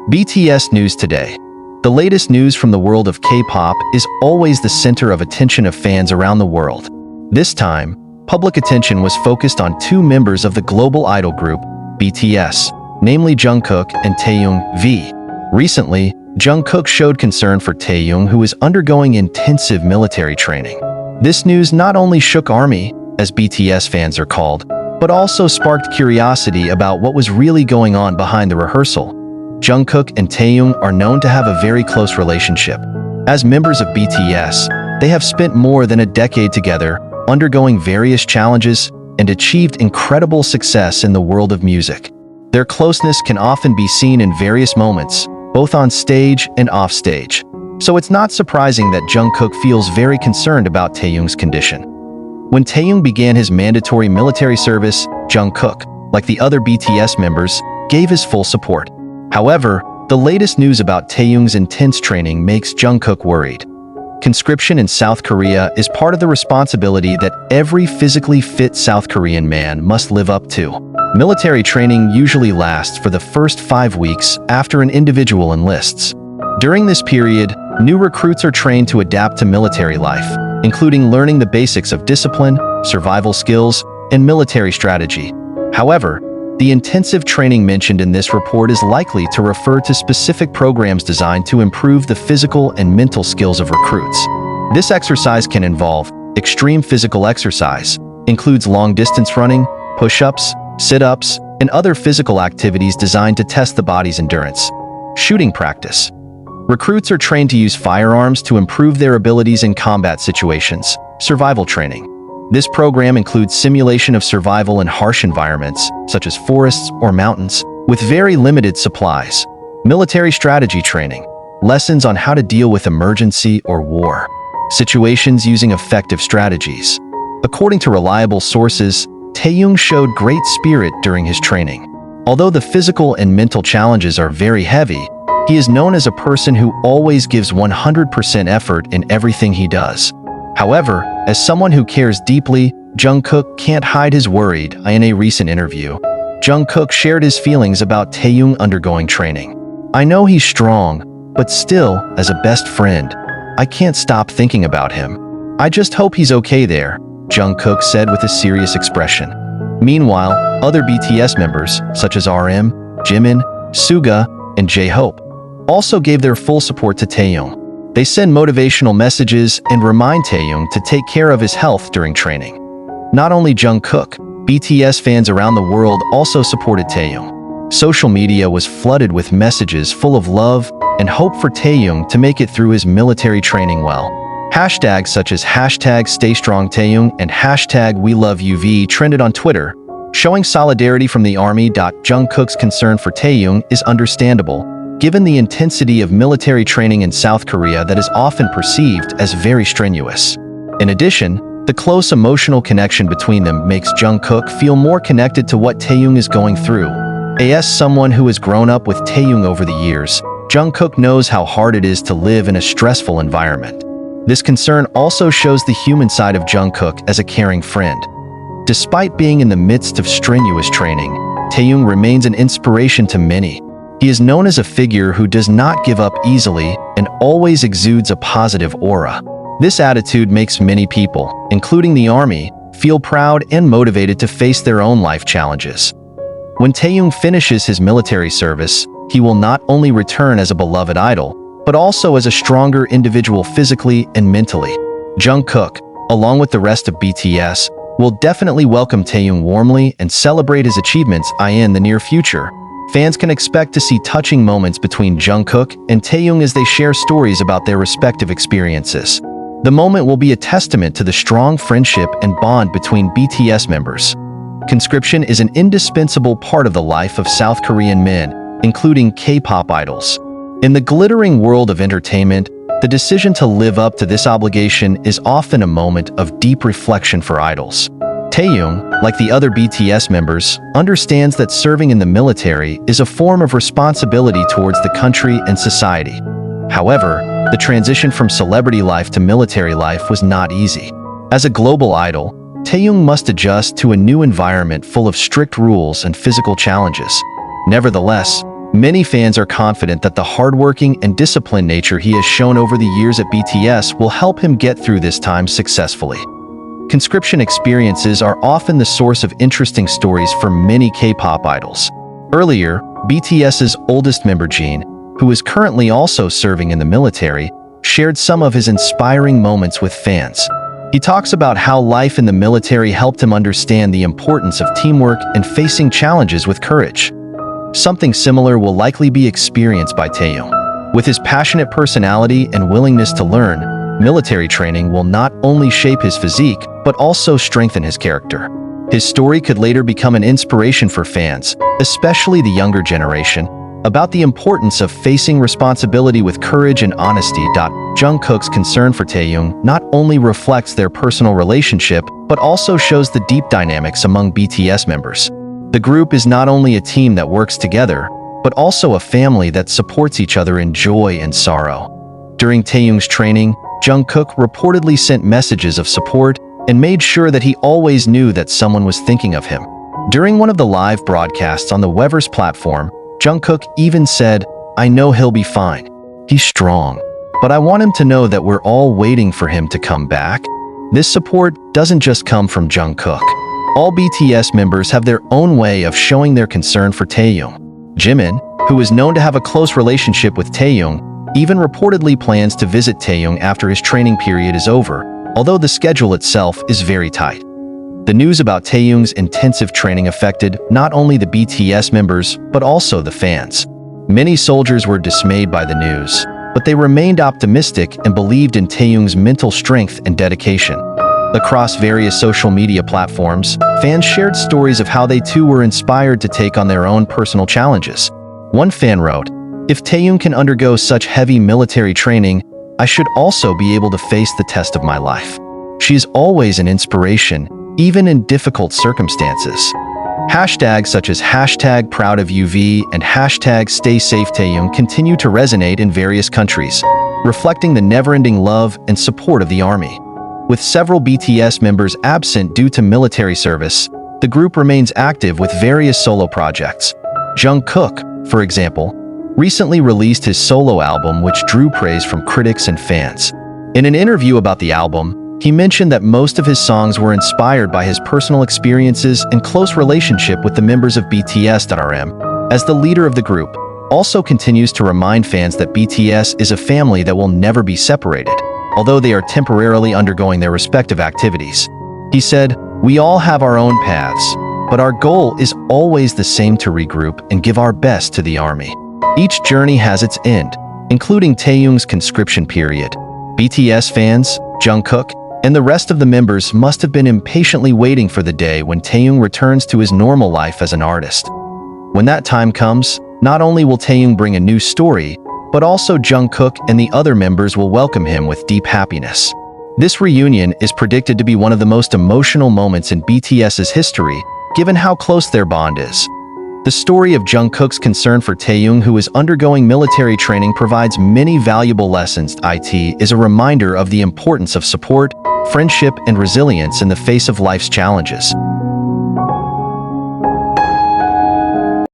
BTS News Today. The latest news from the world of K-pop is always the center of attention of fans around the world. This time, public attention was focused on two members of the global idol group, BTS, namely Jungkook and Taehyung V. Recently, Jungkook showed concern for Taehyung, who is undergoing intensive military training. This news not only shook ARMY, as BTS fans are called, but also sparked curiosity about what was really going on behind the rehearsal. Jungkook and Taehyung are known to have a very close relationship. As members of BTS, they have spent more than a decade together, undergoing various challenges, and achieved incredible success in the world of music. Their closeness can often be seen in various moments, both on stage and off stage. So it's not surprising that Jungkook feels very concerned about Taehyung's condition. When Taehyung began his mandatory military service, Jungkook, like the other BTS members, gave his full support. However, the latest news about Taehyung's intense training makes Jungkook worried. Conscription in South Korea is part of the responsibility that every physically fit South Korean man must live up to. Military training usually lasts for the first 5 weeks after an individual enlists. During this period, new recruits are trained to adapt to military life, including learning the basics of discipline, survival skills, and military strategy. However, the intensive training mentioned in this report is likely to refer to specific programs designed to improve the physical and mental skills of recruits. This exercise can involve extreme physical exercise, includes long-distance running, push-ups, sit-ups, and other physical activities designed to test the body's endurance. Shooting practice. Recruits are trained to use firearms to improve their abilities in combat situations. Survival training. This program includes simulation of survival in harsh environments, such as forests or mountains, with very limited supplies. Military strategy training. Lessons on how to deal with emergency or war situations using effective strategies. According to reliable sources, Taehyung showed great spirit during his training. Although the physical and mental challenges are very heavy, he is known as a person who always gives 100% effort in everything he does. However, as someone who cares deeply, Jungkook can't hide his worried. In a recent interview, Jungkook shared his feelings about Taehyung undergoing training. "I know he's strong, but still, as a best friend, I can't stop thinking about him. I just hope he's okay there," Jungkook said with a serious expression. Meanwhile, other BTS members, such as RM, Jimin, Suga, and J-Hope, also gave their full support to Taehyung. They send motivational messages and remind Taehyung to take care of his health during training. Not only Jungkook, BTS fans around the world also supported Taehyung. Social media was flooded with messages full of love and hope for Taehyung to make it through his military training well. Hashtags such as #StayStrongTaehyung and #WeLoveUV trended on Twitter, showing solidarity from the ARMY. Jungkook's concern for Taehyung is understandable, given the intensity of military training in South Korea that is often perceived as very strenuous. In addition, the close emotional connection between them makes Jungkook feel more connected to what Taehyung is going through. As someone who has grown up with Taehyung over the years, Jungkook knows how hard it is to live in a stressful environment. This concern also shows the human side of Jungkook as a caring friend. Despite being in the midst of strenuous training, Taehyung remains an inspiration to many. He is known as a figure who does not give up easily and always exudes a positive aura. This attitude makes many people, including the ARMY, feel proud and motivated to face their own life challenges. When Taehyung finishes his military service, he will not only return as a beloved idol, but also as a stronger individual physically and mentally. Jungkook, along with the rest of BTS, will definitely welcome Taehyung warmly and celebrate his achievements in the near future. Fans can expect to see touching moments between Jungkook and Taehyung as they share stories about their respective experiences. The moment will be a testament to the strong friendship and bond between BTS members. Conscription is an indispensable part of the life of South Korean men, including K-pop idols. In the glittering world of entertainment, the decision to live up to this obligation is often a moment of deep reflection for idols. Taehyung, like the other BTS members, understands that serving in the military is a form of responsibility towards the country and society. However, the transition from celebrity life to military life was not easy. As a global idol, Taehyung must adjust to a new environment full of strict rules and physical challenges. Nevertheless, Many fans are confident that the hardworking and disciplined nature he has shown over the years at BTS will help him get through this time successfully. Conscription experiences are often the source of interesting stories for many K-pop idols. Earlier, BTS's oldest member Jin, who is currently also serving in the military, shared some of his inspiring moments with fans. He talks about how life in the military helped him understand the importance of teamwork and facing challenges with courage. Something similar will likely be experienced by Taehyung. With his passionate personality and willingness to learn, military training will not only shape his physique, but also strengthen his character. His story could later become an inspiration for fans, especially the younger generation, about the importance of facing responsibility with courage and honesty. Jungkook's concern for Taehyung not only reflects their personal relationship, but also shows the deep dynamics among BTS members. The group is not only a team that works together, but also a family that supports each other in joy and sorrow. During Taehyung's training, Jungkook reportedly sent messages of support and made sure that he always knew that someone was thinking of him. During one of the live broadcasts on the Weverse platform, Jungkook even said, "I know he'll be fine. He's strong. But I want him to know that we're all waiting for him to come back." This support doesn't just come from Jungkook. All BTS members have their own way of showing their concern for Taehyung. Jimin, who is known to have a close relationship with Taehyung, even reportedly plans to visit Taehyung after his training period is over, although the schedule itself is very tight. The news about Taehyung's intensive training affected not only the BTS members, but also the fans. Many soldiers were dismayed by the news, but they remained optimistic and believed in Taehyung's mental strength and dedication. Across various social media platforms, fans shared stories of how they too were inspired to take on their own personal challenges. One fan wrote, "If Taehyung can undergo such heavy military training, I should also be able to face the test of my life. She is always an inspiration, even in difficult circumstances." Hashtags such as #ProudOfUV and #StaySafeTaehyung continue to resonate in various countries, reflecting the never-ending love and support of the army. With several BTS members absent due to military service, the group remains active with various solo projects. Jungkook, for example, recently released his solo album, which drew praise from critics and fans. In an interview about the album, he mentioned that most of his songs were inspired by his personal experiences and close relationship with the members of BTS. As the leader of the group, also continues to remind fans that BTS is a family that will never be separated, although they are temporarily undergoing their respective activities. He said, "We all have our own paths, but our goal is always the same: to regroup and give our best to the army." Each journey has its end, including Taehyung's conscription period. BTS fans, Jungkook, and the rest of the members must have been impatiently waiting for the day when Taehyung returns to his normal life as an artist. When that time comes, not only will Taehyung bring a new story, but also Jungkook and the other members will welcome him with deep happiness. This reunion is predicted to be one of the most emotional moments in BTS's history, given how close their bond is. The story of Jungkook's concern for Taehyung, who is undergoing military training, provides many valuable lessons. It is a reminder of the importance of support, friendship, and resilience in the face of life's challenges.